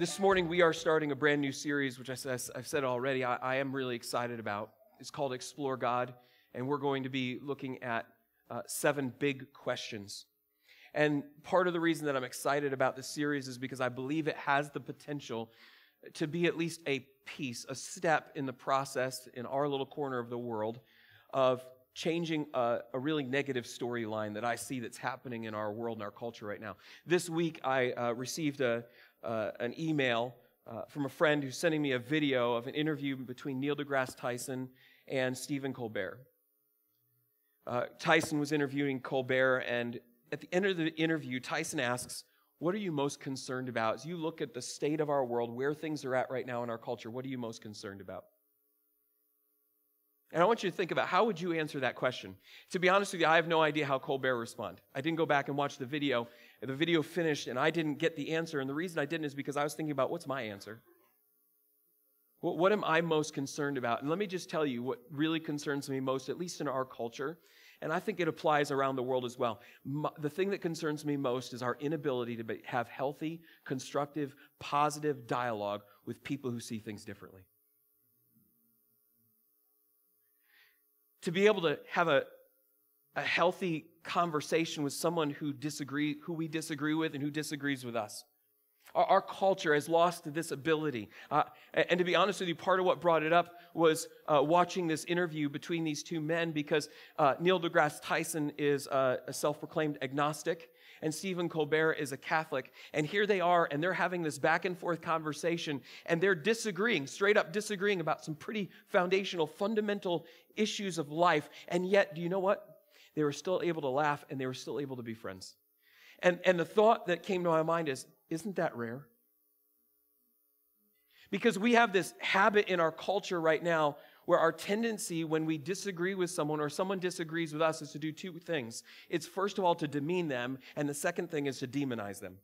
This morning we are starting a brand new series, which I've said already, I am really excited about. It's called Explore God, and we're going to be looking at 7 big questions. And part of the reason that I'm excited about this series is because I believe it has the potential to be at least a piece, a step in the process in our little corner of the world of changing a really negative storyline that I see that's happening in our world and our culture right now. This week I received an email from a friend who's sending me a video of an interview between Neil deGrasse Tyson and Stephen Colbert. Tyson was interviewing Colbert, and at the end of the interview, Tyson asks, "What are you most concerned about? As you look at the state of our world, where things are at right now in our culture, what are you most concerned about?" And I want you to think about, how would you answer that question? To be honest with you, I have no idea how Colbert responded. I didn't go back and watch the video. The video finished, and I didn't get the answer. And the reason I didn't is because I was thinking about, what's my answer? What am I most concerned about? And let me just tell you what really concerns me most, at least in our culture, and I think it applies around the world as well. The thing that concerns me most is our inability to have healthy, constructive, positive dialogue with people who see things differently. To be able to have a healthy conversation with someone who we disagree with and who disagrees with us. Our culture has lost this ability. And to be honest with you, part of what brought it up was watching this interview between these two men, because Neil deGrasse Tyson is a self-proclaimed agnostic, and Stephen Colbert is a Catholic. And here they are, and they're having this back and forth conversation, and they're disagreeing, straight up disagreeing about some pretty foundational, fundamental issues of life. And yet, do you know what? They were still able to laugh, and they were still able to be friends. And the thought that came to my mind is, isn't that rare? Because we have this habit in our culture right now where our tendency when we disagree with someone or someone disagrees with us is to do 2 things. It's first of all to demean them, and the second thing is to demonize them.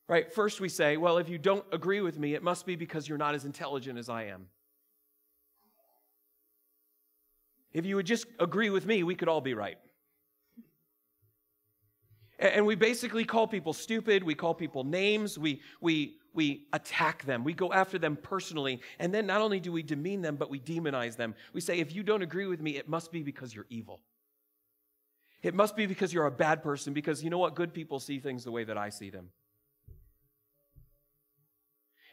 Right? First we say, well, if you don't agree with me, it must be because you're not as intelligent as I am. If you would just agree with me, we could all be right. And we basically call people stupid, we call people names, we attack them, we go after them personally, and then not only do we demean them, but we demonize them. We say, if you don't agree with me, it must be because you're evil. It must be because you're a bad person, because you know what? Good people see things the way that I see them.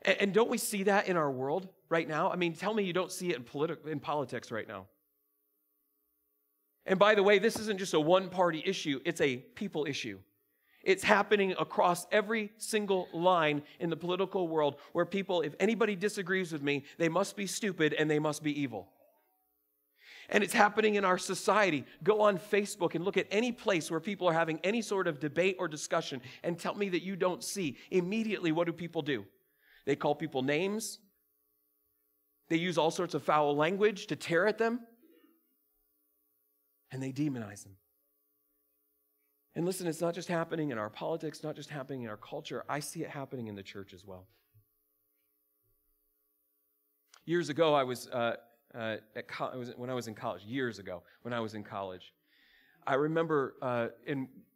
And don't we see that in our world right now? I mean, tell me you don't see it in politics right now. And by the way, this isn't just a one-party issue, it's a people issue. It's happening across every single line in the political world where people, if anybody disagrees with me, they must be stupid and they must be evil. And it's happening in our society. Go on Facebook and look at any place where people are having any sort of debate or discussion and tell me that you don't see. Immediately, what do people do? They call people names. They use all sorts of foul language to tear at them. And they demonize them. And listen, it's not just happening in our politics, not just happening in our culture. I see it happening in the church as well. Years ago, when I was in college, I remember,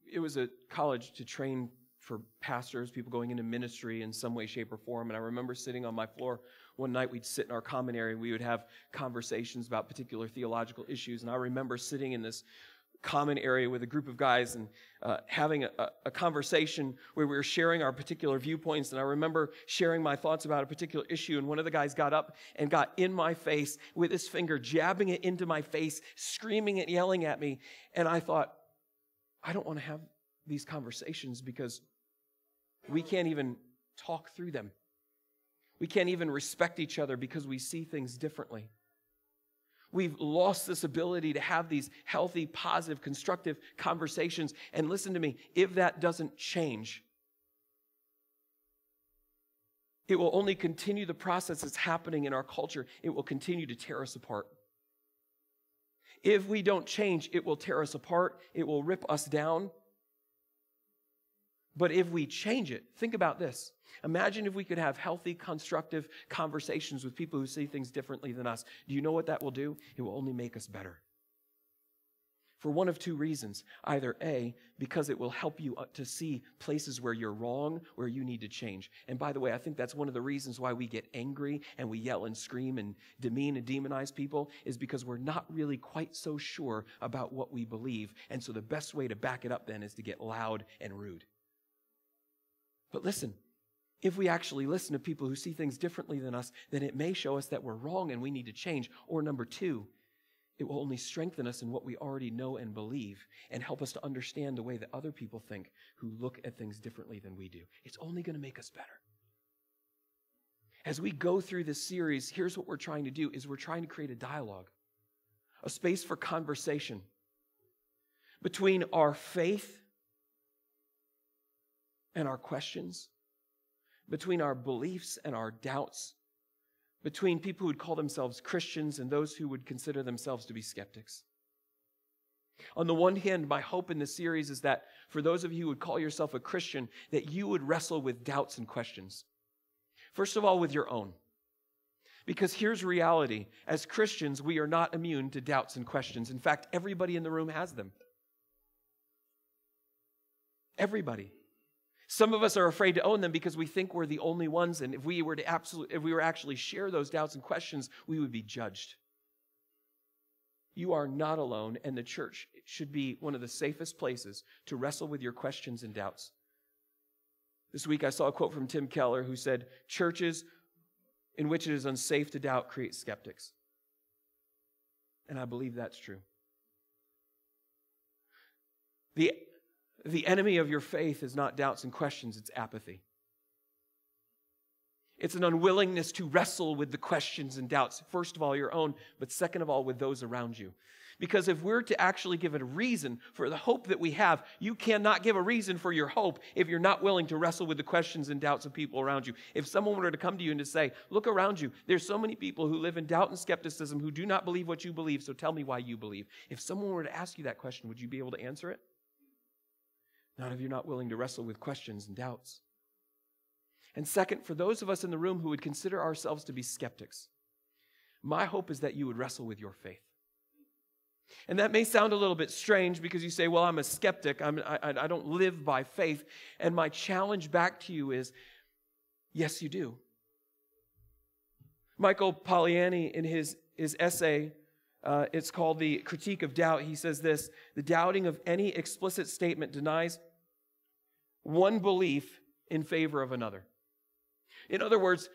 it was a college to train for pastors, people going into ministry in some way, shape, or form. And I remember sitting on my floor one night. We'd sit in our common area. We would have conversations about particular theological issues. And I remember sitting in this common area with a group of guys and having a conversation where we were sharing our particular viewpoints. And I remember sharing my thoughts about a particular issue. And one of the guys got up and got in my face with his finger, jabbing it into my face, screaming and yelling at me. And I thought, I don't want to have these conversations because we can't even talk through them. We can't even respect each other because we see things differently. We've lost this ability to have these healthy, positive, constructive conversations. And listen to me, if that doesn't change, it will only continue the process that's happening in our culture. It will continue to tear us apart. If we don't change, it will tear us apart. It will rip us down. But if we change it, think about this. Imagine if we could have healthy, constructive conversations with people who see things differently than us. Do you know what that will do? It will only make us better. For one of two reasons. Either A, because it will help you to see places where you're wrong, where you need to change. And by the way, I think that's one of the reasons why we get angry and we yell and scream and demean and demonize people, is because we're not really quite so sure about what we believe. And so the best way to back it up then is to get loud and rude. But listen, if we actually listen to people who see things differently than us, then it may show us that we're wrong and we need to change. Or number two, it will only strengthen us in what we already know and believe and help us to understand the way that other people think who look at things differently than we do. It's only going to make us better. As we go through this series, here's what we're trying to do, is we're trying to create a dialogue, a space for conversation between our faith and our questions, between our beliefs and our doubts, between people who would call themselves Christians and those who would consider themselves to be skeptics. On the one hand, my hope in this series is that for those of you who would call yourself a Christian, that you would wrestle with doubts and questions. First of all, with your own. Because here's reality. As Christians, we are not immune to doubts and questions. In fact, everybody in the room has them. Everybody. Some of us are afraid to own them because we think we're the only ones, and if we were actually share those doubts and questions, we would be judged. You are not alone, and the church should be one of the safest places to wrestle with your questions and doubts. This week I saw a quote from Tim Keller who said, "Churches in which it is unsafe to doubt create skeptics." And I believe that's true. The enemy of your faith is not doubts and questions, it's apathy. It's an unwillingness to wrestle with the questions and doubts, first of all your own, but second of all with those around you. Because if we're to actually give it a reason for the hope that we have, you cannot give a reason for your hope if you're not willing to wrestle with the questions and doubts of people around you. If someone were to come to you and to say, look around you, there's so many people who live in doubt and skepticism who do not believe what you believe, so tell me why you believe. If someone were to ask you that question, would you be able to answer it? Not if you're not willing to wrestle with questions and doubts. And second, for those of us in the room who would consider ourselves to be skeptics, my hope is that you would wrestle with your faith. And that may sound a little bit strange because you say, well, I'm a skeptic. I don't live by faith. And my challenge back to you is, yes, you do. Michael Polanyi, in his essay, it's called The Critique of Doubt, he says this: the doubting of any explicit statement denies one belief in favor of another. In other words,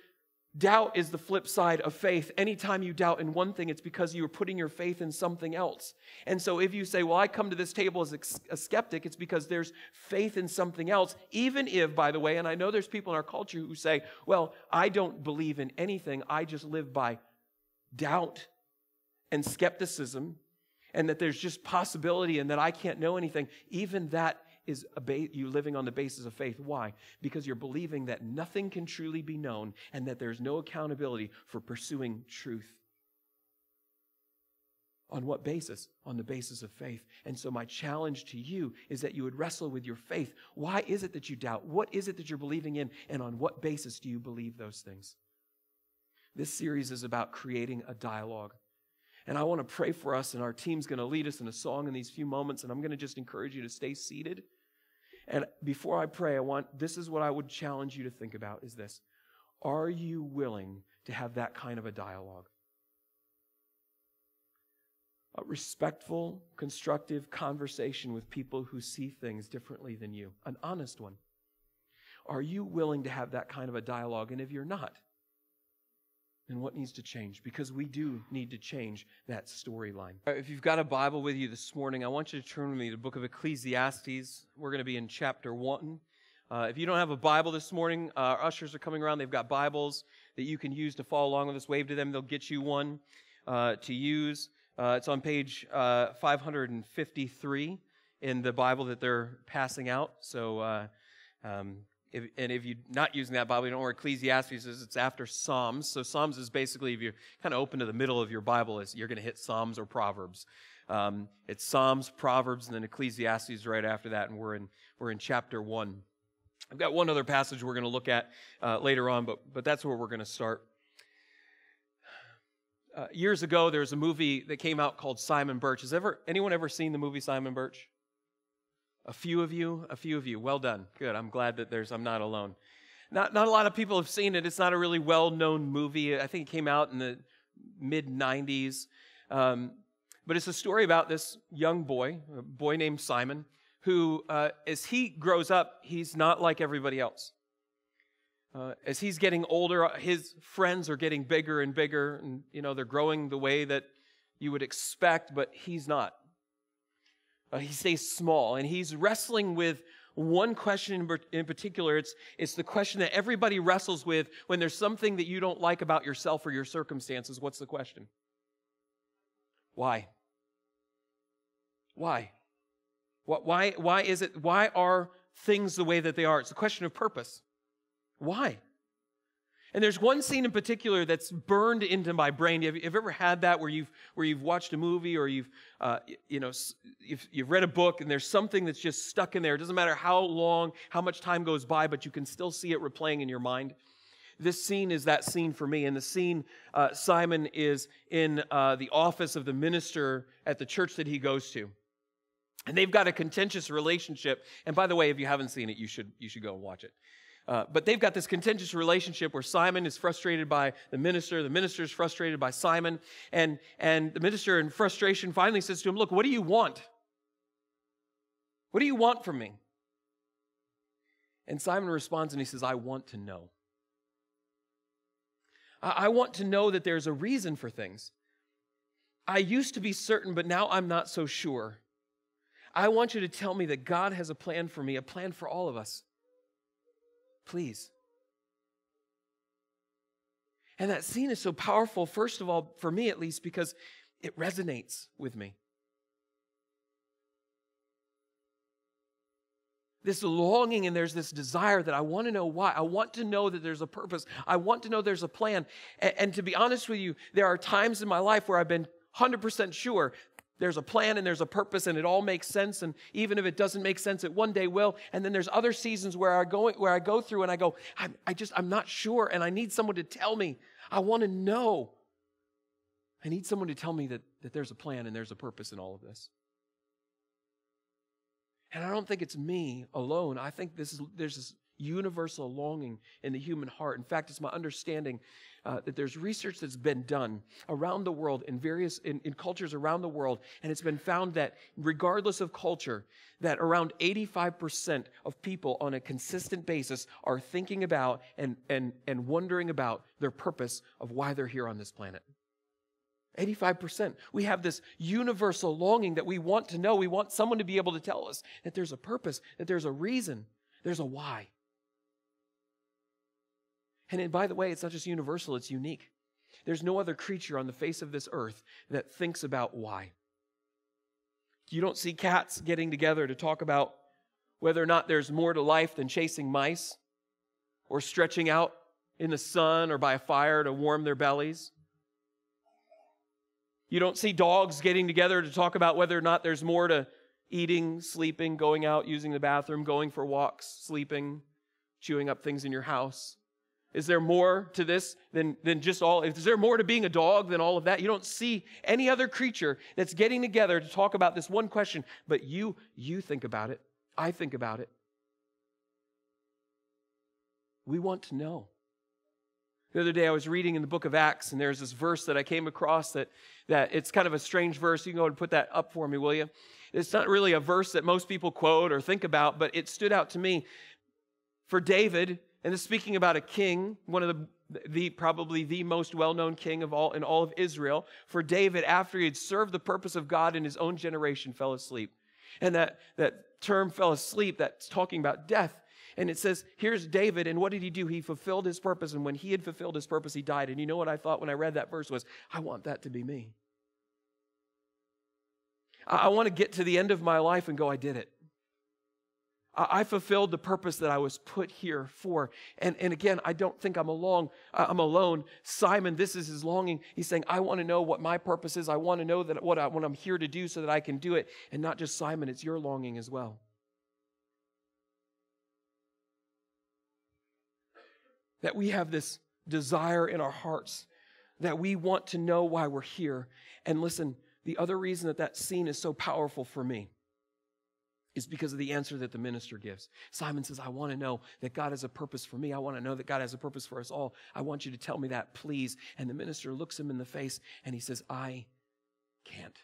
doubt is the flip side of faith. Anytime you doubt in one thing, it's because you are putting your faith in something else. And so if you say, well, I come to this table as a skeptic, it's because there's faith in something else. Even if, by the way, and I know there's people in our culture who say, well, I don't believe in anything. I just live by doubt and skepticism, and that there's just possibility and that I can't know anything. Even that is you living on the basis of faith. Why? Because you're believing that nothing can truly be known and that there's no accountability for pursuing truth. On what basis? On the basis of faith. And so my challenge to you is that you would wrestle with your faith. Why is it that you doubt? What is it that you're believing in? And on what basis do you believe those things? This series is about creating a dialogue. And I want to pray for us, and our team's going to lead us in a song in these few moments, and I'm going to just encourage you to stay seated. And before I pray, this is what I would challenge you to think about, is this: are you willing to have that kind of a dialogue? A respectful, constructive conversation with people who see things differently than you. An honest one. Are you willing to have that kind of a dialogue? And if you're not, then what needs to change? Because we do need to change that storyline. If you've got a Bible with you this morning, I want you to turn with me to the book of Ecclesiastes. We're going to be in chapter 1. If you don't have a Bible this morning, our ushers are coming around. They've got Bibles that you can use to follow along with us. Wave to them. They'll get you one to use. It's on page 553 in the Bible that they're passing out. So if you're not using that Bible, you don't know where Ecclesiastes is. It's after Psalms. So Psalms is basically, if you're kind of open to the middle of your Bible, you're going to hit Psalms or Proverbs. It's Psalms, Proverbs, and then Ecclesiastes right after that, and we're in chapter 1. I've got one other passage we're going to look at later on, but that's where we're going to start. Years ago, there was a movie that came out called Simon Birch. Has anyone ever seen the movie Simon Birch? A few of you. Well done. Good. I'm glad that I'm not alone. Not a lot of people have seen it. It's not a really well-known movie. I think it came out in the mid-90s. But it's a story about this young boy, a boy named Simon, who, as he grows up, he's not like everybody else. As he's getting older, his friends are getting bigger and bigger, and they're growing the way that you would expect, but he's not. He stays small, and he's wrestling with one question in particular. It's the question that everybody wrestles with when there's something that you don't like about yourself or your circumstances. What's the question? Why? Why? Why is it? Why are things the way that they are? It's a question of purpose. Why? And there's one scene in particular that's burned into my brain. Have you ever had that where you've watched a movie or you've read a book and there's something that's just stuck in there? It doesn't matter how much time goes by, but you can still see it replaying in your mind. This scene is that scene for me. In the scene, Simon is in the office of the minister at the church that he goes to. And they've got a contentious relationship. And by the way, if you haven't seen it, you should go and watch it. But they've got this contentious relationship where Simon is frustrated by the minister is frustrated by Simon, and the minister in frustration finally says to him, "Look, what do you want? What do you want from me?" And Simon responds and he says, "I want to know. I want to know that there's a reason for things. I used to be certain, but now I'm not so sure. I want you to tell me that God has a plan for me, a plan for all of us. Please." And that scene is so powerful, first of all, for me at least, because it resonates with me. This longing and there's this desire that I want to know why. I want to know that there's a purpose. I want to know there's a plan. And to be honest with you, there are times in my life where I've been 100% sure there's a plan and there's a purpose and it all makes sense. And even if it doesn't make sense, it one day will. And then there's other seasons where I go through and I go, I'm not sure, and I need someone to tell me. I want to know. I need someone to tell me that there's a plan and there's a purpose in all of this. And I don't think it's me alone. I think there's this universal longing in the human heart. In fact, it's my understanding that there's research that's been done around the world in cultures around the world, and it's been found that regardless of culture, that around 85% of people on a consistent basis are thinking about and wondering about their purpose of why they're here on this planet. 85%. We have this universal longing that we want to know. We want someone to be able to tell us that there's a purpose, that there's a reason, there's a why. And by the way, it's not just universal, it's unique. There's no other creature on the face of this earth that thinks about why. You don't see cats getting together to talk about whether or not there's more to life than chasing mice or stretching out in the sun or by a fire to warm their bellies. You don't see dogs getting together to talk about whether or not there's more to eating, sleeping, going out, using the bathroom, going for walks, sleeping, chewing up things in your house. Is there more to this than just all? Is there more to being a dog than all of that? You don't see any other creature that's getting together to talk about this one question, but you think about it. I think about it. We want to know. The other day I was reading in the book of Acts, and there's this verse that I came across that it's kind of a strange verse. You can go and put that up for me, will you? It's not really a verse that most people quote or think about, but it stood out to me. For David, and it's speaking about a king, one of probably the most well-known king in all of Israel. For David, after he had served the purpose of God in his own generation, fell asleep. And that term fell asleep, that's talking about death. And it says, here's David, and what did he do? He fulfilled his purpose, and when he had fulfilled his purpose, he died. And you know what I thought when I read that verse was, I want that to be me. I want to get to the end of my life and go, I did it. I fulfilled the purpose that I was put here for. And again, I don't think I'm alone. Simon, this is his longing. He's saying, I want to know what my purpose is. I want to know that what I'm here to do so that I can do it. And not just Simon, it's your longing as well. That we have this desire in our hearts that we want to know why we're here. And listen, the other reason that scene is so powerful for me is because of the answer that the minister gives. Simon says, I want to know that God has a purpose for me. I want to know that God has a purpose for us all. I want you to tell me that, please. And the minister looks him in the face and he says, I can't.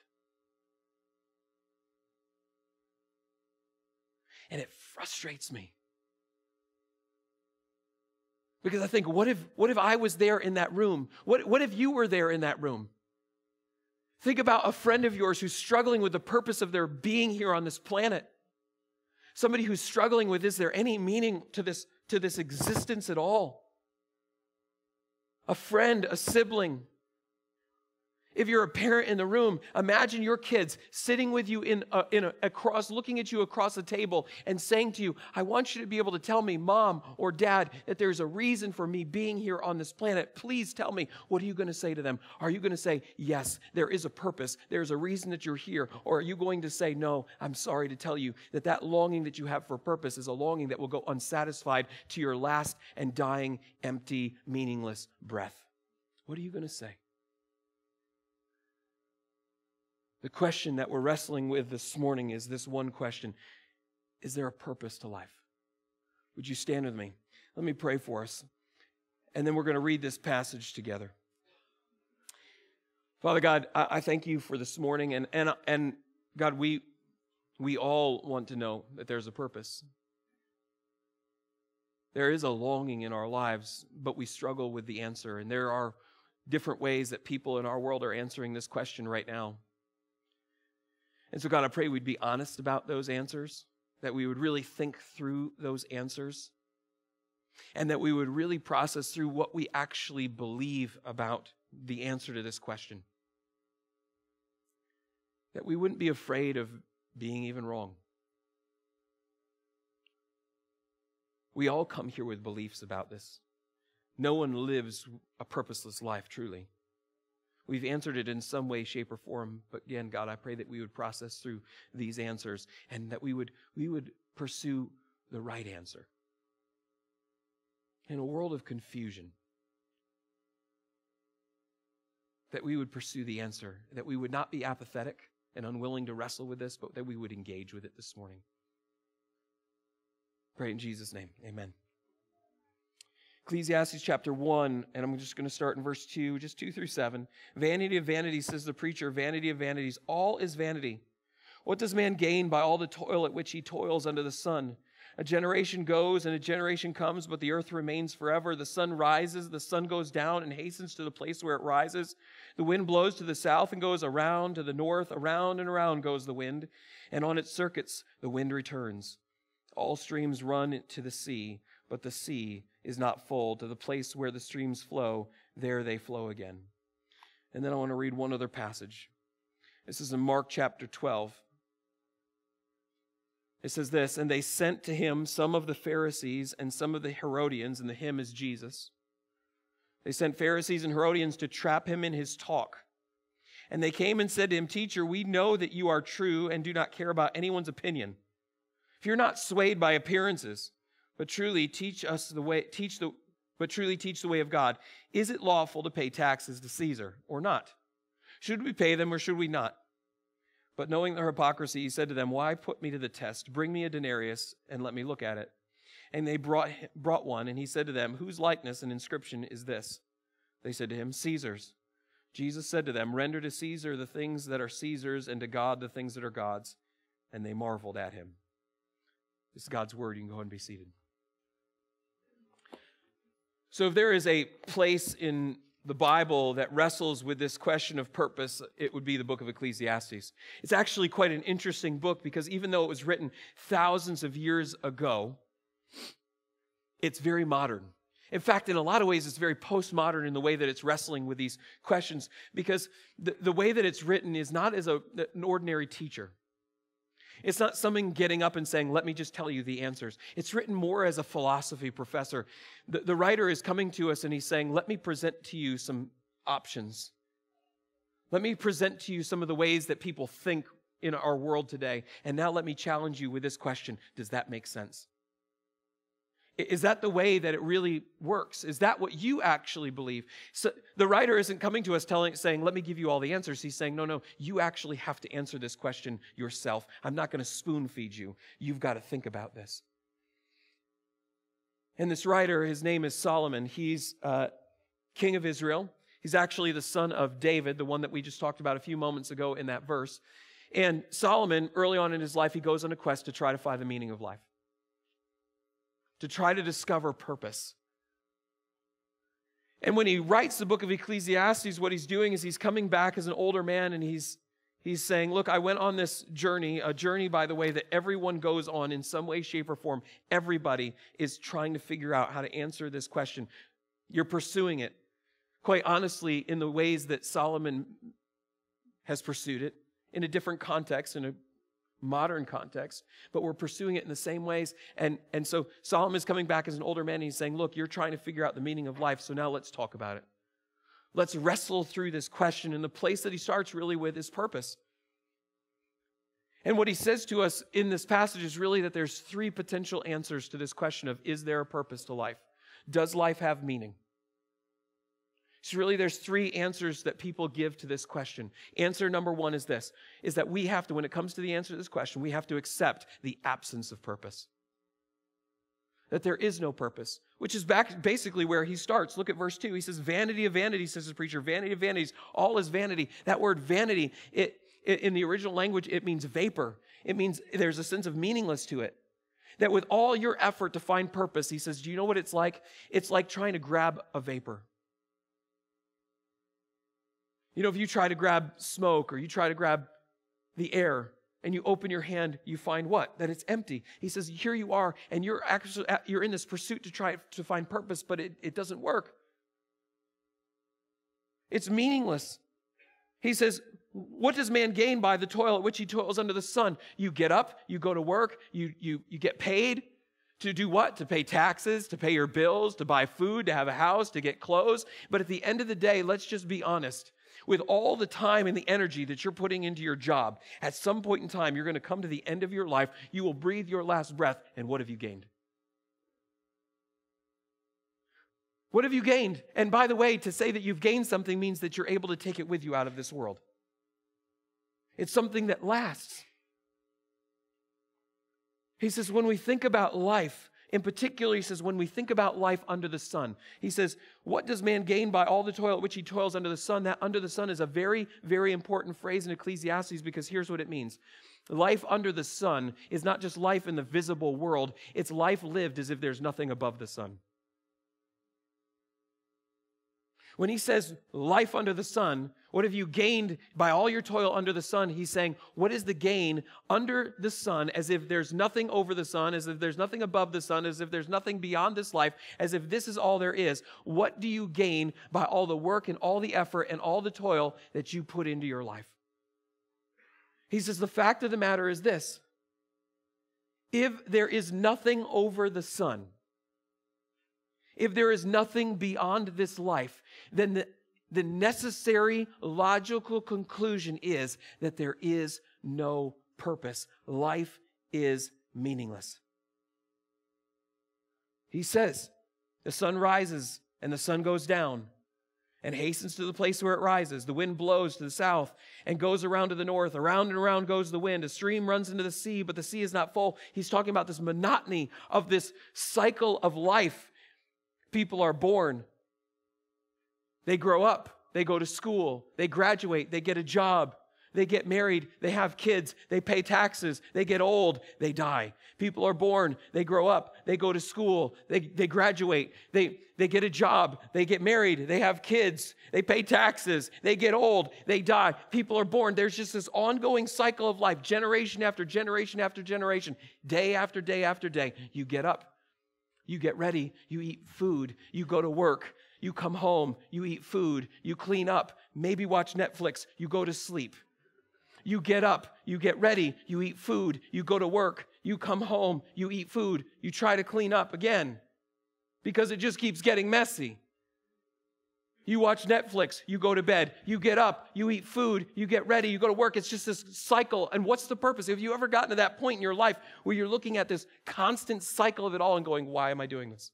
And it frustrates me. Because I think, what if I was there in that room? What if you were there in that room? Think about a friend of yours who's struggling with the purpose of their being here on this planet. Somebody who's struggling with, is there any meaning to this existence at all? A friend, a sibling. If you're a parent in the room, imagine your kids sitting with you looking at you across the table and saying to you, I want you to be able to tell me, Mom or Dad, that there's a reason for me being here on this planet. Please tell me. What are you going to say to them? Are you going to say, yes, there is a purpose. There's a reason that you're here. Or are you going to say, no, I'm sorry to tell you that longing that you have for purpose is a longing that will go unsatisfied to your last and dying, empty, meaningless breath? What are you going to say? The question that we're wrestling with this morning is this one question. Is there a purpose to life? Would you stand with me? Let me pray for us. And then we're going to read this passage together. Father God, I thank you for this morning. And God, we all want to know that there's a purpose. There is a longing in our lives, but we struggle with the answer. And there are different ways that people in our world are answering this question right now. And so, God, I pray we'd be honest about those answers, that we would really think through those answers, and that we would really process through what we actually believe about the answer to this question. That we wouldn't be afraid of being even wrong. We all come here with beliefs about this. No one lives a purposeless life, truly. We've answered it in some way, shape, or form. But again, God, I pray that we would process through these answers and that we would pursue the right answer. In a world of confusion, that we would pursue the answer, that we would not be apathetic and unwilling to wrestle with this, but that we would engage with it this morning. Pray in Jesus' name. Amen. Ecclesiastes chapter 1, and I'm just going to start in verse 2, just 2 through 7. Vanity of vanities, says the preacher, vanity of vanities, all is vanity. What does man gain by all the toil at which he toils under the sun? A generation goes and a generation comes, but the earth remains forever. The sun rises, the sun goes down and hastens to the place where it rises. The wind blows to the south and goes around to the north. Around and around goes the wind, and on its circuits the wind returns. All streams run to the sea, but the sea is not full. To the place where the streams flow, there they flow again. And then I want to read one other passage. This is in Mark chapter 12. It says this, and they sent to him some of the Pharisees and some of the Herodians, and the him is Jesus. They sent Pharisees and Herodians to trap him in his talk. And they came and said to him, Teacher, we know that you are true and do not care about anyone's opinion. If you're not swayed by appearances, but truly teach the way of God, is it lawful to pay taxes to Caesar or not? Should we pay them or should we not? But knowing their hypocrisy, he said to them, Why put me to the test? Bring me a denarius and let me look at it. And they brought one, and he said to them, Whose likeness and inscription is this? They said to him, Caesar's. Jesus said to them, Render to Caesar the things that are Caesar's, and to God the things that are God's. And they marveled at him. This is God's word. You can go ahead and be seated. So if there is a place in the Bible that wrestles with this question of purpose, it would be the book of Ecclesiastes. It's actually quite an interesting book because even though it was written thousands of years ago, it's very modern. In fact, in a lot of ways, it's very postmodern in the way that it's wrestling with these questions because the way that it's written is not as an ordinary teacher. It's not someone getting up and saying, let me just tell you the answers. It's written more as a philosophy professor. The writer is coming to us and he's saying, let me present to you some options. Let me present to you some of the ways that people think in our world today. And now let me challenge you with this question. Does that make sense? Is that the way that it really works? Is that what you actually believe? So the writer isn't coming to us saying, let me give you all the answers. He's saying, no, you actually have to answer this question yourself. I'm not going to spoon feed you. You've got to think about this. And this writer, his name is Solomon. He's king of Israel. He's actually the son of David, the one that we just talked about a few moments ago in that verse. And Solomon, early on in his life, he goes on a quest to try to find the meaning of life, to try to discover purpose. And when he writes the book of Ecclesiastes, what he's doing is he's coming back as an older man, and he's saying, look, I went on this journey, a journey, by the way, that everyone goes on in some way, shape, or form. Everybody is trying to figure out how to answer this question. You're pursuing it, quite honestly, in the ways that Solomon has pursued it, in a different context, in a modern context, but we're pursuing it in the same ways. And so Solomon is coming back as an older man, and he's saying, look, you're trying to figure out the meaning of life, so now let's talk about it. Let's wrestle through this question. And the place that he starts really with is purpose. And what he says to us in this passage is really that there's three potential answers to this question of, is there a purpose to life? Does life have meaning? So really there's three answers that people give to this question. Answer number one is this, is that we have to, when it comes to the answer to this question, we have to accept the absence of purpose. That there is no purpose, which is basically where he starts. Look at verse 2. He says, vanity of vanities, says the preacher, vanity of vanities, all is vanity. That word vanity, in the original language, it means vapor. It means there's a sense of meaningless to it. That with all your effort to find purpose, he says, do you know what it's like? It's like trying to grab a vapor. You know, if you try to grab smoke or you try to grab the air and you open your hand, you find what? That it's empty. He says, here you are, and you're in this pursuit to try to find purpose, but it doesn't work. It's meaningless. He says, what does man gain by the toil at which he toils under the sun? You get up, you go to work, you get paid to do what? To pay taxes, to pay your bills, to buy food, to have a house, to get clothes. But at the end of the day, let's just be honest. With all the time and the energy that you're putting into your job, at some point in time, you're going to come to the end of your life. You will breathe your last breath, and what have you gained? What have you gained? And by the way, to say that you've gained something means that you're able to take it with you out of this world. It's something that lasts. He says, when we think about life, in particular, he says, when we think about life under the sun, he says, what does man gain by all the toil at which he toils under the sun? That under the sun is a very, very important phrase in Ecclesiastes, because here's what it means. Life under the sun is not just life in the visible world. It's life lived as if there's nothing above the sun. When he says life under the sun, what have you gained by all your toil under the sun? He's saying, what is the gain under the sun, as if there's nothing over the sun, as if there's nothing above the sun, as if there's nothing beyond this life, as if this is all there is. What do you gain by all the work and all the effort and all the toil that you put into your life? He says, the fact of the matter is this. If there is nothing over the sun, if there is nothing beyond this life, then the necessary logical conclusion is that there is no purpose. Life is meaningless. He says, the sun rises and the sun goes down and hastens to the place where it rises. The wind blows to the south and goes around to the north. Around and around goes the wind. A stream runs into the sea, but the sea is not full. He's talking about this monotony of this cycle of life. People are born. They grow up. They go to school. They graduate. They get a job. They get married. They have kids. They pay taxes. They get old. They die. People are born. They grow up. They go to school. They graduate. They get a job. They get married. They have kids. They pay taxes. They get old. They die. People are born. There's just this ongoing cycle of life, generation after generation after generation, day after day after day. You get up. You get ready, you eat food, you go to work, you come home, you eat food, you clean up, maybe watch Netflix, you go to sleep. You get up, you get ready, you eat food, you go to work, you come home, you eat food, you try to clean up again because it just keeps getting messy. You watch Netflix, you go to bed, you get up, you eat food, you get ready, you go to work. It's just this cycle. And what's the purpose? Have you ever gotten to that point in your life where you're looking at this constant cycle of it all and going, why am I doing this?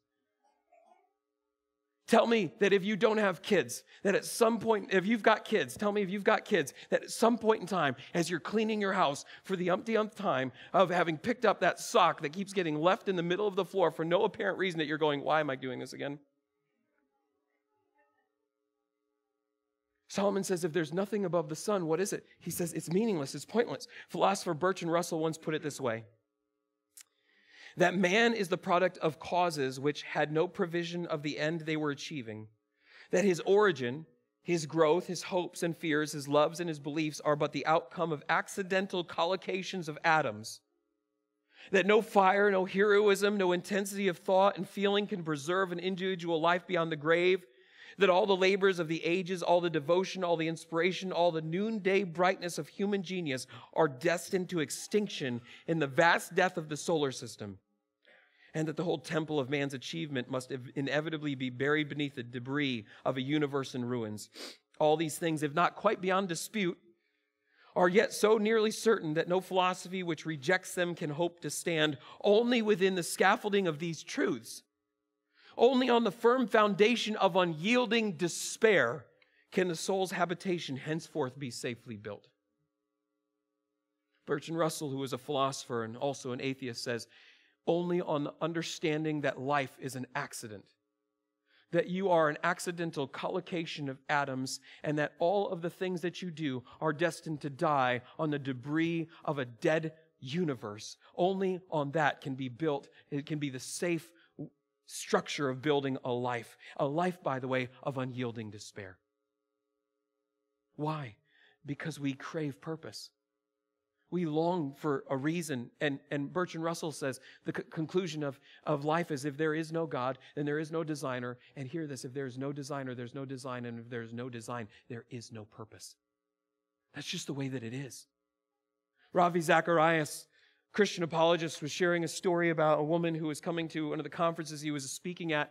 Tell me that if you don't have kids, that at some point, if you've got kids, tell me if you've got kids, that at some point in time, as you're cleaning your house for the umpteenth time of having picked up that sock that keeps getting left in the middle of the floor for no apparent reason, that you're going, why am I doing this again? Solomon says, if there's nothing above the sun, what is it? He says, it's meaningless, it's pointless. Philosopher Bertrand Russell once put it this way, that man is the product of causes which had no provision of the end they were achieving, that his origin, his growth, his hopes and fears, his loves and his beliefs are but the outcome of accidental collocations of atoms, that no fire, no heroism, no intensity of thought and feeling can preserve an individual life beyond the grave, that all the labors of the ages, all the devotion, all the inspiration, all the noonday brightness of human genius are destined to extinction in the vast death of the solar system, and that the whole temple of man's achievement must inevitably be buried beneath the debris of a universe in ruins. All these things, if not quite beyond dispute, are yet so nearly certain that no philosophy which rejects them can hope to stand. Only within the scaffolding of these truths, only on the firm foundation of unyielding despair, can the soul's habitation henceforth be safely built. Bertrand Russell, who was a philosopher and also an atheist, says, only on the understanding that life is an accident, that you are an accidental collocation of atoms, and that all of the things that you do are destined to die on the debris of a dead universe. Only on that can be built, it can be the safe structure of building a life, by the way, of unyielding despair. Why? Because we crave purpose. We long for a reason. And Bertrand Russell says the conclusion of life is if there is no God, then there is no designer. And hear this, if there is no designer, there's no design. And if there is no design, there is no purpose. That's just the way that it is. Ravi Zacharias, Christian apologist, was sharing a story about a woman who was coming to one of the conferences he was speaking at,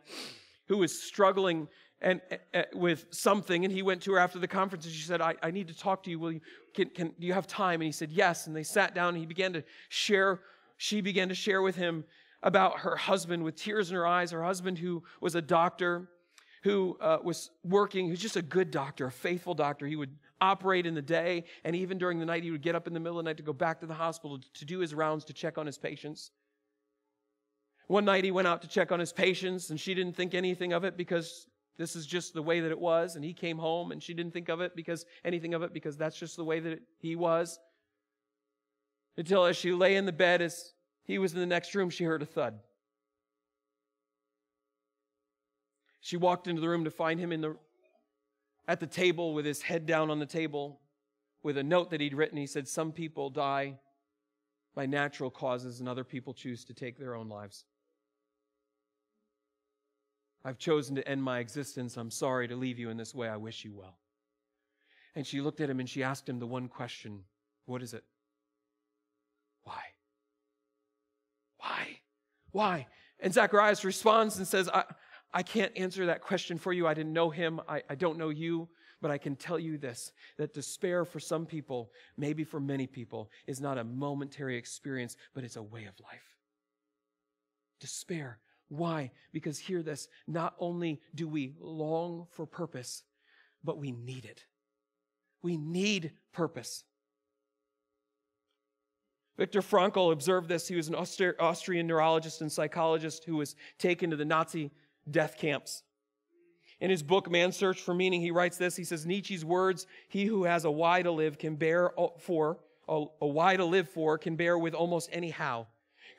who was struggling with something, and he went to her after the conference and she said, I need to talk to you. Do you have time? And he said, yes. And they sat down and she began to share with him about her husband with tears in her eyes, her husband who was a doctor, who was working, who's just a good doctor, a faithful doctor. He would operate in the day, and even during the night, he would get up in the middle of the night to go back to the hospital to do his rounds to check on his patients. One night he went out to check on his patients, and she didn't think anything of it because this is just the way that it was. And he came home, and she didn't think of it because that's just the way that he was. Until as she lay in the bed, as he was in the next room, she heard a thud. She walked into the room to find him at the table with his head down on the table with a note that he'd written. He said, some people die by natural causes and other people choose to take their own lives. I've chosen to end my existence. I'm sorry to leave you in this way. I wish you well. And she looked at him and she asked him the one question, what is it? Why? Why? Why? And Zacharias responds and says, I can't answer that question for you. I didn't know him. I don't know you. But I can tell you this, that despair for some people, maybe for many people, is not a momentary experience, but it's a way of life. Despair. Why? Because hear this, not only do we long for purpose, but we need it. We need purpose. Viktor Frankl observed this. He was an Austrian neurologist and psychologist who was taken to the Nazi death camps. In his book, Man's Search for Meaning, he writes this. He says, Nietzsche's words, he who has a why to live can bear for, a why to live for can bear with almost any how,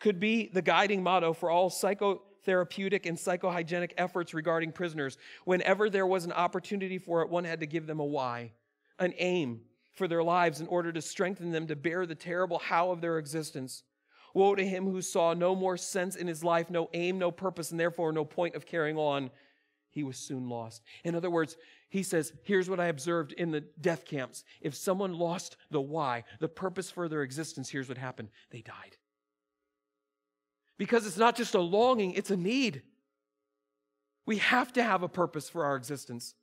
could be the guiding motto for all psychotherapeutic and psychohygienic efforts regarding prisoners. Whenever there was an opportunity for it, one had to give them a why, an aim for their lives in order to strengthen them to bear the terrible how of their existence. Woe to him who saw no more sense in his life, no aim, no purpose, and therefore no point of carrying on. He was soon lost. In other words, he says, here's what I observed in the death camps. If someone lost the why, the purpose for their existence, here's what happened. They died. Because it's not just a longing, it's a need. We have to have a purpose for our existence.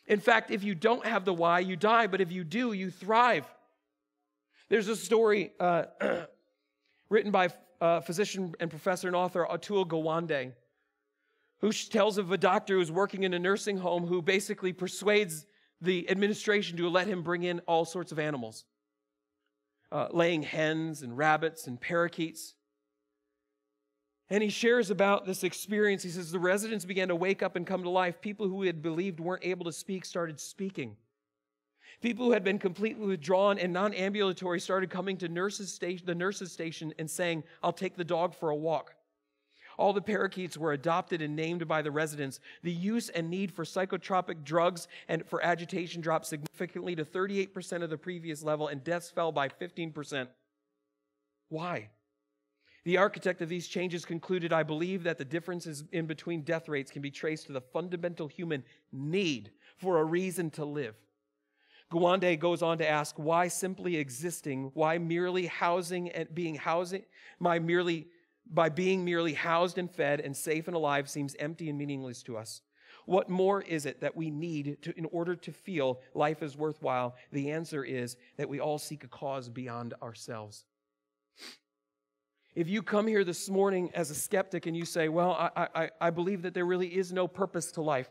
In fact, if you don't have the why, you die, but if you do, you thrive. There's a story written by physician and professor and author Atul Gawande, who tells of a doctor who's working in a nursing home who basically persuades the administration to let him bring in all sorts of animals, laying hens and rabbits and parakeets. And he shares about this experience. He says, the residents began to wake up and come to life. People who had believed weren't able to speak started speaking. People who had been completely withdrawn and non-ambulatory started coming to the nurse's station and saying, I'll take the dog for a walk. All the parakeets were adopted and named by the residents. The use and need for psychotropic drugs and for agitation dropped significantly to 38% of the previous level, and deaths fell by 15%. Why? The architect of these changes concluded, I believe that the differences in between death rates can be traced to the fundamental human need for a reason to live. Gawande goes on to ask, why simply existing, why merely housing and being housing, by being merely housed and fed and safe and alive seems empty and meaningless to us. What more is it that we need in order to feel life is worthwhile? The answer is that we all seek a cause beyond ourselves. If you come here this morning as a skeptic and you say, well, I believe that there really is no purpose to life,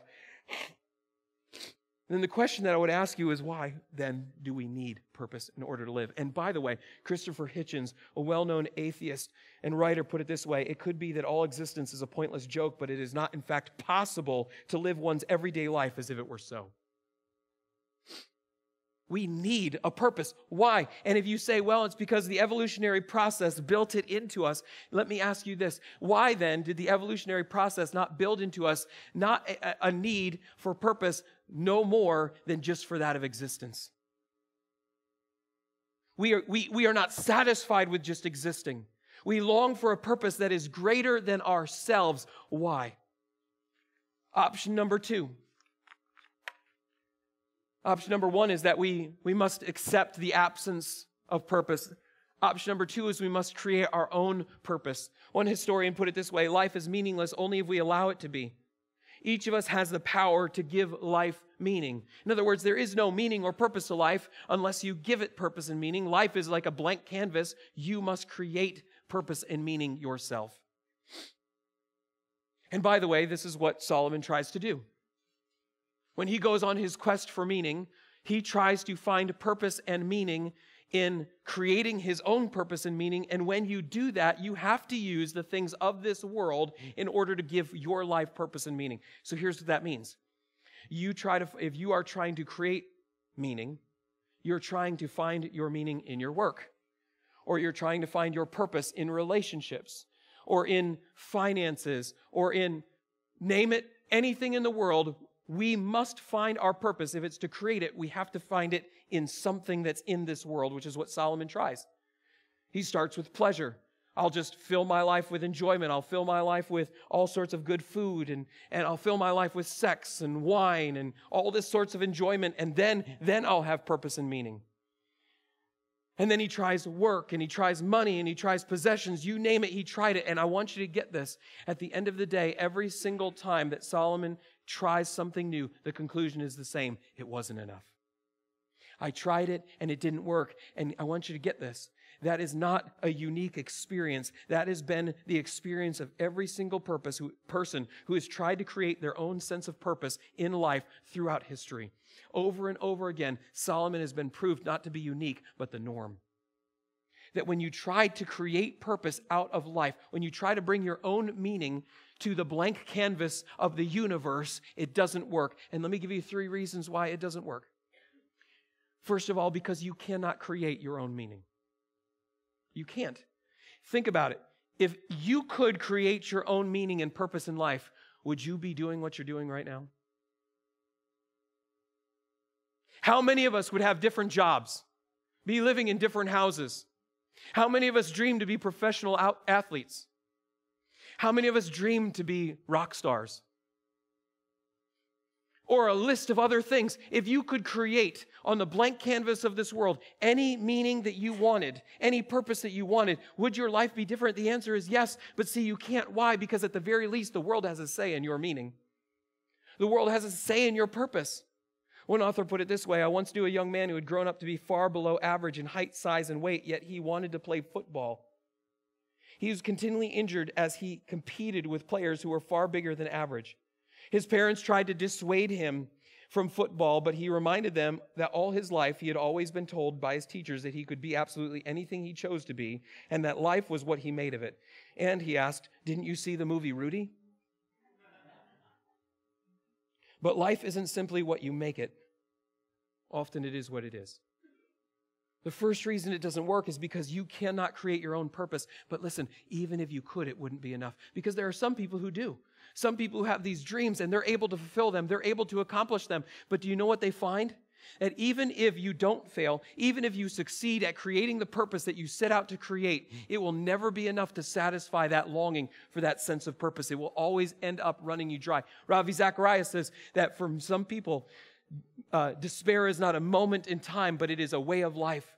then the question that I would ask you is, why then do we need purpose in order to live? And by the way, Christopher Hitchens, a well-known atheist and writer, put it this way: it could be that all existence is a pointless joke, but it is not in fact possible to live one's everyday life as if it were so. We need a purpose. Why? And if you say, well, it's because the evolutionary process built it into us, let me ask you this. Why then did the evolutionary process not build into us not a need for purpose no more than just for that of existence? We are not satisfied with just existing. We long for a purpose that is greater than ourselves. Why? Option number two. Option number one is that we must accept the absence of purpose. Option number two is we must create our own purpose. One historian put it this way: life is meaningless only if we allow it to be. Each of us has the power to give life meaning. In other words, there is no meaning or purpose to life unless you give it purpose and meaning. Life is like a blank canvas. You must create purpose and meaning yourself. And by the way, this is what Solomon tries to do. When he goes on his quest for meaning, he tries to find purpose and meaning in creating his own purpose and meaning. And when you do that, you have to use the things of this world in order to give your life purpose and meaning. So here's what that means. If you are trying to create meaning, you're trying to find your meaning in your work, or you're trying to find your purpose in relationships, or in finances, or in, name it, anything in the world. We must find our purpose. If it's to create it, we have to find it in something that's in this world, which is what Solomon tries. He starts with pleasure. I'll just fill my life with enjoyment. I'll fill my life with all sorts of good food, and I'll fill my life with sex and wine and all this sorts of enjoyment, and then I'll have purpose and meaning. And then he tries work, and he tries money, and he tries possessions. You name it, he tried it. And I want you to get this. At the end of the day, every single time that Solomon tries something new, the conclusion is the same. It wasn't enough. I tried it, and it didn't work. And I want you to get this. That is not a unique experience. That has been the experience of every single person who has tried to create their own sense of purpose in life throughout history. Over and over again, Solomon has been proved not to be unique, but the norm. That when you try to create purpose out of life, when you try to bring your own meaning to the blank canvas of the universe, it doesn't work. And let me give you 3 reasons why it doesn't work. First of all, because you cannot create your own meaning. You can't. Think about it. If you could create your own meaning and purpose in life, would you be doing what you're doing right now? How many of us would have different jobs, be living in different houses? How many of us dream to be professional athletes? How many of us dream to be rock stars? Or a list of other things. If you could create on the blank canvas of this world any meaning that you wanted, any purpose that you wanted, would your life be different? The answer is yes, but see, you can't. Why? Because at the very least, the world has a say in your meaning. The world has a say in your purpose. One author put it this way: I once knew a young man who had grown up to be far below average in height, size, and weight, yet he wanted to play football. He was continually injured as he competed with players who were far bigger than average. His parents tried to dissuade him from football, but he reminded them that all his life he had always been told by his teachers that he could be absolutely anything he chose to be, and that life was what he made of it. And he asked, "Didn't you see the movie Rudy?" But life isn't simply what you make it. Often it is what it is. The first reason it doesn't work is because you cannot create your own purpose. But listen, even if you could, it wouldn't be enough. Because there are some people who do. Some people who have these dreams and they're able to fulfill them. They're able to accomplish them. But do you know what they find? That even if you don't fail, even if you succeed at creating the purpose that you set out to create, it will never be enough to satisfy that longing for that sense of purpose. It will always end up running you dry. Ravi Zacharias says that for some people, despair is not a moment in time, but it is a way of life.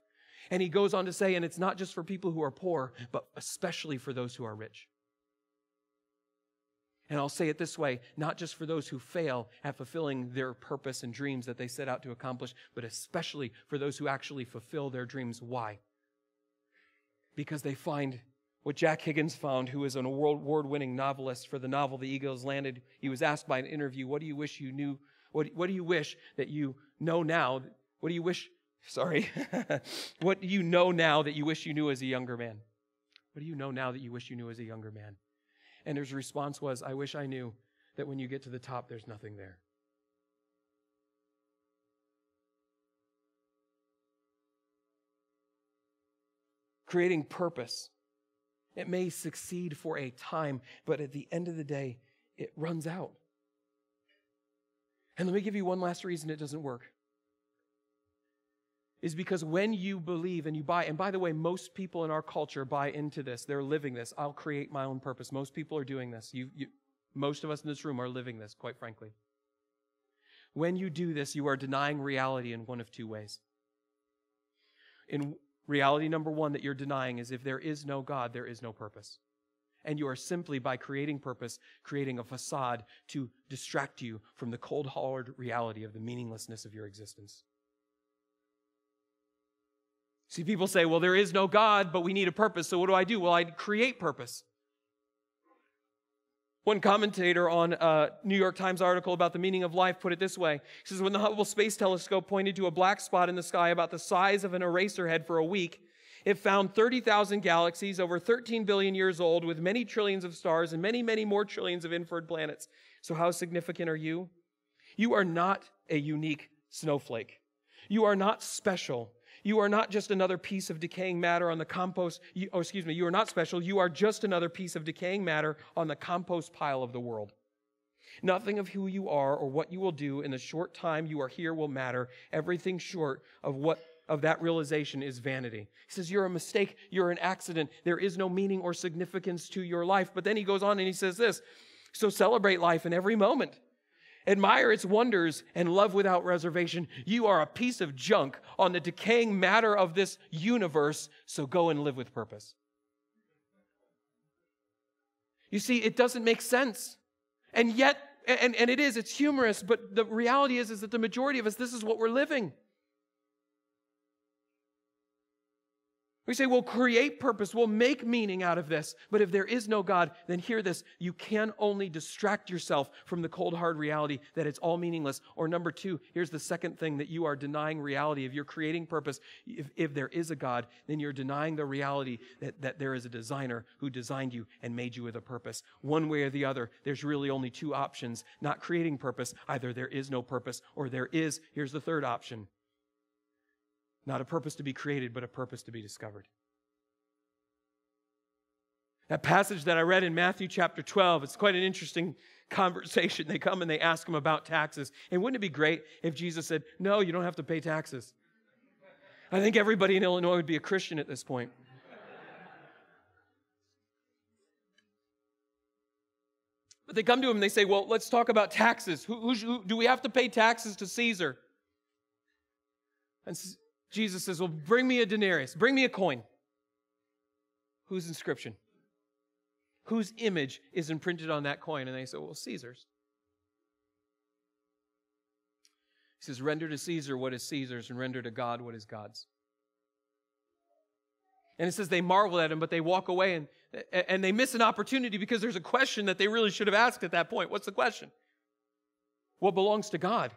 And he goes on to say, and it's not just for people who are poor, but especially for those who are rich. And I'll say it this way, not just for those who fail at fulfilling their purpose and dreams that they set out to accomplish, but especially for those who actually fulfill their dreams. Why? Because they find what Jack Higgins found, who is an award-winning novelist for the novel The Eagles Landed. He was asked by an interview, what do you wish you knew? What do you wish that you know now? What do you wish... What do you know now that you wish you knew as a younger man? What do you know now that you wish you knew as a younger man? And his response was, I wish I knew that when you get to the top, there's nothing there. Creating purpose. It may succeed for a time, but at the end of the day, it runs out. And let me give you one last reason it doesn't work. Is because when you believe and you buy, and by the way, most people in our culture buy into this. They're living this. I'll create my own purpose. Most people are doing this. Most of us in this room are living this, quite frankly. When you do this, you are denying reality in one of two ways. In reality number one that you're denying is if there is no God, there is no purpose. And you are simply, by creating purpose, creating a facade to distract you from the cold, hard reality of the meaninglessness of your existence. See, people say, well, there is no God, but we need a purpose. So what do? Well, I create purpose. One commentator on a New York Times article about the meaning of life put it this way. He says, when the Hubble Space Telescope pointed to a black spot in the sky about the size of an eraser head for a week, it found 30,000 galaxies over 13 billion years old with many trillions of stars and many, many more trillions of inferred planets. So how significant are you? You are not a unique snowflake. You are not special. You are not just another piece of decaying matter on the compost. You are not special. You are just another piece of decaying matter on the compost pile of the world. Nothing of who you are or what you will do in the short time you are here will matter. Everything short of that realization is vanity. He says, you're a mistake. You're an accident. There is no meaning or significance to your life. But then he goes on and he says this, so celebrate life in every moment. Admire its wonders and love without reservation. You are a piece of junk on the decaying matter of this universe, so go and live with purpose. You see, it doesn't make sense. And yet, and it's humorous, but the reality is that the majority of us, this is what we're living. We say, we'll create purpose, we'll make meaning out of this. But if there is no God, then hear this, you can only distract yourself from the cold, hard reality that it's all meaningless. Or number two, here's the second thing that you are denying reality. If you're creating purpose, if there is a God, then you're denying the reality that there is a designer who designed you and made you with a purpose. One way or the other, there's really only two options. Not creating purpose, either there is no purpose, or there is, here's the third option. Not a purpose to be created, but a purpose to be discovered. That passage that I read in Matthew chapter 12, it's quite an interesting conversation. They come and they ask him about taxes. And wouldn't it be great if Jesus said, no, you don't have to pay taxes? I think everybody in Illinois would be a Christian at this point. But they come to him and they say, well, let's talk about taxes. Who do we have to pay taxes to Caesar? And Jesus says, well, bring me a denarius. Bring me a coin. Whose inscription? Whose image is imprinted on that coin? And they say, well, Caesar's. He says, render to Caesar what is Caesar's and render to God what is God's. And it says they marvel at him, but they walk away and they miss an opportunity because there's a question that they really should have asked at that point. What's the question? What belongs to God?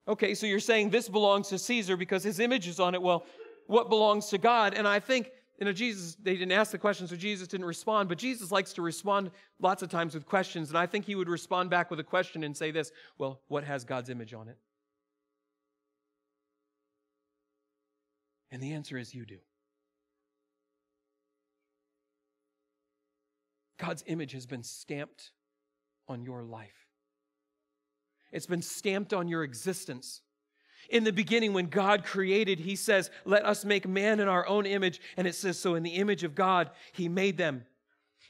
Okay, so you're saying this belongs to Caesar because his image is on it. Well, what belongs to God? And I think, Jesus, they didn't ask the question, so Jesus didn't respond. But Jesus likes to respond lots of times with questions. And I think he would respond back with a question and say this, well, what has God's image on it? And the answer is you do. God's image has been stamped on your life. It's been stamped on your existence. In the beginning, when God created, he says, let us make man in our own image. And it says, so in the image of God, he made them.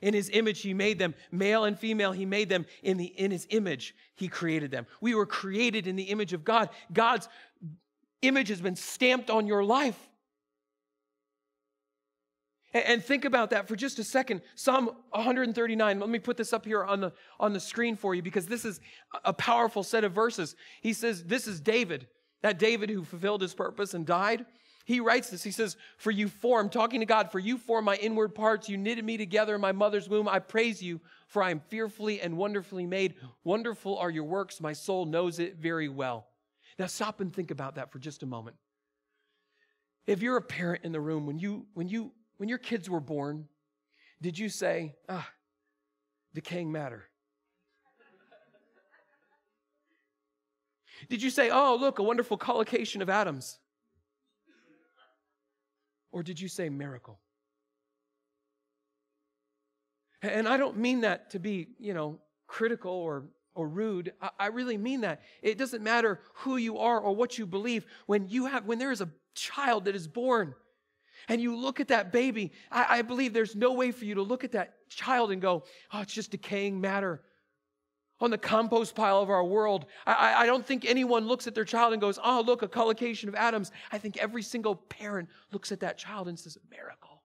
In his image, he made them. Male and female, he made them. In his image, he created them. We were created in the image of God. God's image has been stamped on your life. And think about that for just a second. Psalm 139, let me put this up here on the screen for you because this is a powerful set of verses. He says, this is David, that David who fulfilled his purpose and died. He writes this, he says, talking to God, for you formed my inward parts, you knitted me together in my mother's womb. I praise you, for I am fearfully and wonderfully made. Wonderful are your works, my soul knows it very well. Now stop and think about that for just a moment. If you're a parent in the room, when your kids were born, did you say, decaying matter? Did you say, oh, look, a wonderful collocation of atoms? Or did you say miracle? And I don't mean that to be, critical or rude. I really mean that. It doesn't matter who you are or what you believe. When there is a child that is born, and you look at that baby, I believe there's no way for you to look at that child and go, oh, it's just decaying matter. On the compost pile of our world, I don't think anyone looks at their child and goes, oh, look, a collocation of atoms. I think every single parent looks at that child and says, miracle.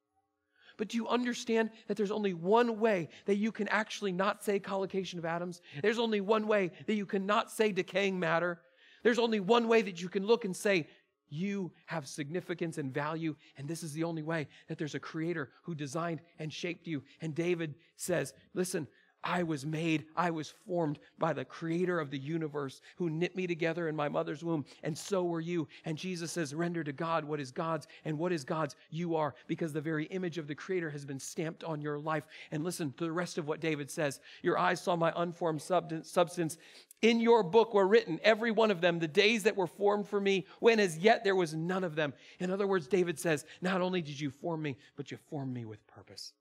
But do you understand that there's only one way that you can actually not say collocation of atoms? There's only one way that you cannot say decaying matter. There's only one way that you can look and say, you have significance and value, and this is the only way that there's a creator who designed and shaped you. And David says, listen, I was formed by the creator of the universe who knit me together in my mother's womb, and so were you. And Jesus says, render to God what is God's, and what is God's you are, because the very image of the creator has been stamped on your life. And listen to the rest of what David says. Your eyes saw my unformed substance. In your book were written, every one of them, the days that were formed for me, when as yet there was none of them. In other words, David says, not only did you form me, but you formed me with purpose.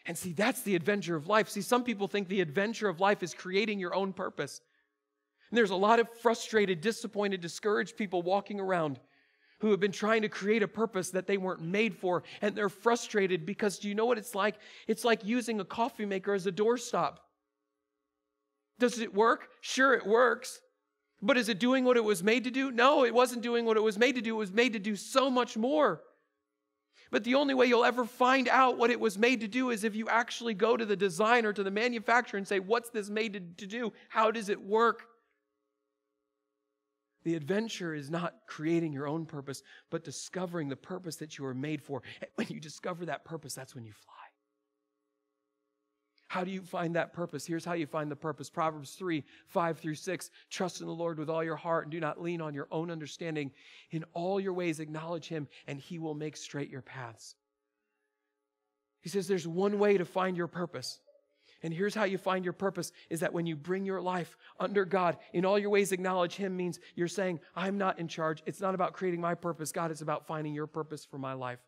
And see, that's the adventure of life. See, some people think the adventure of life is creating your own purpose. And there's a lot of frustrated, disappointed, discouraged people walking around who have been trying to create a purpose that they weren't made for. And they're frustrated because do you know what it's like? It's like using a coffee maker as a doorstop. Does it work? Sure, it works. But is it doing what it was made to do? No, it wasn't doing what it was made to do. It was made to do so much more. But the only way you'll ever find out what it was made to do is if you actually go to the designer, to the manufacturer and say, what's this made to do? How does it work? The adventure is not creating your own purpose, but discovering the purpose that you were made for. And when you discover that purpose, that's when you fly. How do you find that purpose? Here's how you find the purpose. Proverbs 3, 5-6. Trust in the Lord with all your heart and do not lean on your own understanding. In all your ways acknowledge him and he will make straight your paths. He says there's one way to find your purpose. And here's how you find your purpose is that when you bring your life under God, in all your ways acknowledge him means you're saying, I'm not in charge. It's not about creating my purpose. God, it's about finding your purpose for my life.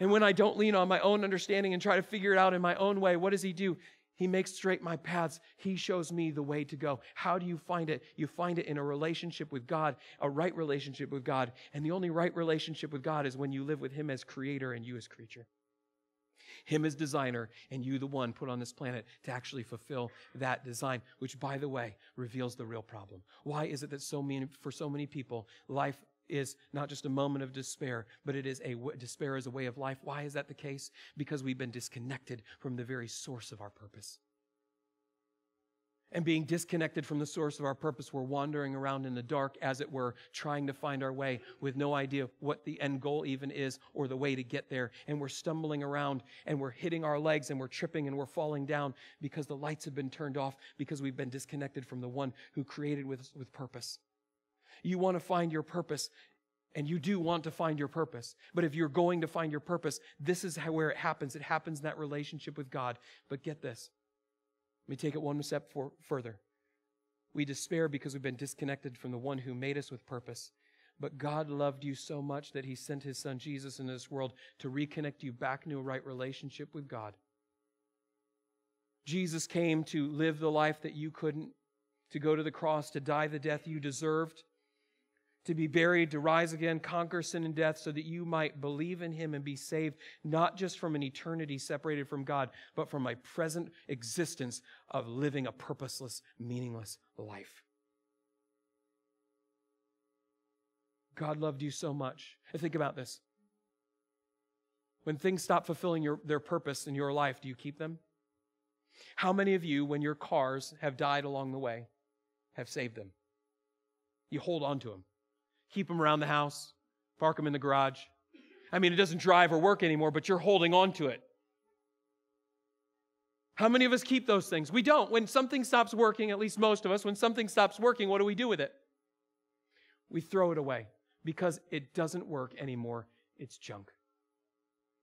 And when I don't lean on my own understanding and try to figure it out in my own way, what does he do? He makes straight my paths. He shows me the way to go. How do you find it? You find it in a relationship with God, a right relationship with God. And the only right relationship with God is when you live with him as creator and you as creature. Him as designer and you the one put on this planet to actually fulfill that design, which, by the way, reveals the real problem. Why is it that for so many people, life is not just a moment of despair, but it is despair as a way of life? Why is that the case? Because we've been disconnected from the very source of our purpose. And being disconnected from the source of our purpose, we're wandering around in the dark, as it were, trying to find our way with no idea what the end goal even is or the way to get there. And we're stumbling around and we're hitting our legs and we're tripping and we're falling down because the lights have been turned off, because we've been disconnected from the one who created us with purpose. You want to find your purpose, and you do want to find your purpose. But if you're going to find your purpose, this is where it happens. It happens in that relationship with God. But get this. Let me take it one step further. We despair because we've been disconnected from the one who made us with purpose. But God loved you so much that He sent His Son Jesus into this world to reconnect you back into a right relationship with God. Jesus came to live the life that you couldn't, to go to the cross, to die the death you deserved, to be buried, to rise again, conquer sin and death, so that you might believe in Him and be saved, not just from an eternity separated from God, but from a present existence of living a purposeless, meaningless life. God loved you so much. And think about this. When things stop fulfilling their purpose in your life, do you keep them? How many of you, when your cars have died along the way, have saved them? You hold on to them. Keep them around the house, park them in the garage. I mean, it doesn't drive or work anymore, but you're holding on to it. How many of us keep those things? We don't. When something stops working, at least most of us, when something stops working, what do we do with it? We throw it away because it doesn't work anymore. It's junk.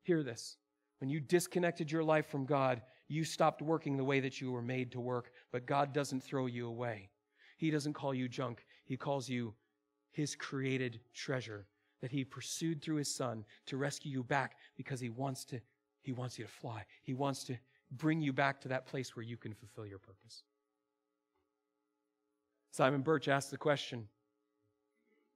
Hear this. When you disconnected your life from God, you stopped working the way that you were made to work, but God doesn't throw you away. He doesn't call you junk. He calls you His created treasure that He pursued through His Son to rescue you back, because He wants you to fly. He wants to bring you back to that place where you can fulfill your purpose. Simon Birch asked the question.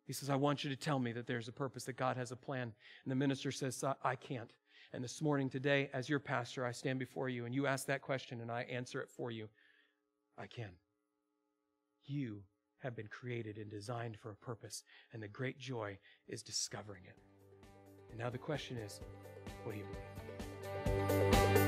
He says, I want you to tell me that there's a purpose, that God has a plan. And the minister says, I can't. And this morning, today, as your pastor, I stand before you and you ask that question and I answer it for you. I can. You have been created and designed for a purpose, and the great joy is discovering it. And now the question is, what do you believe?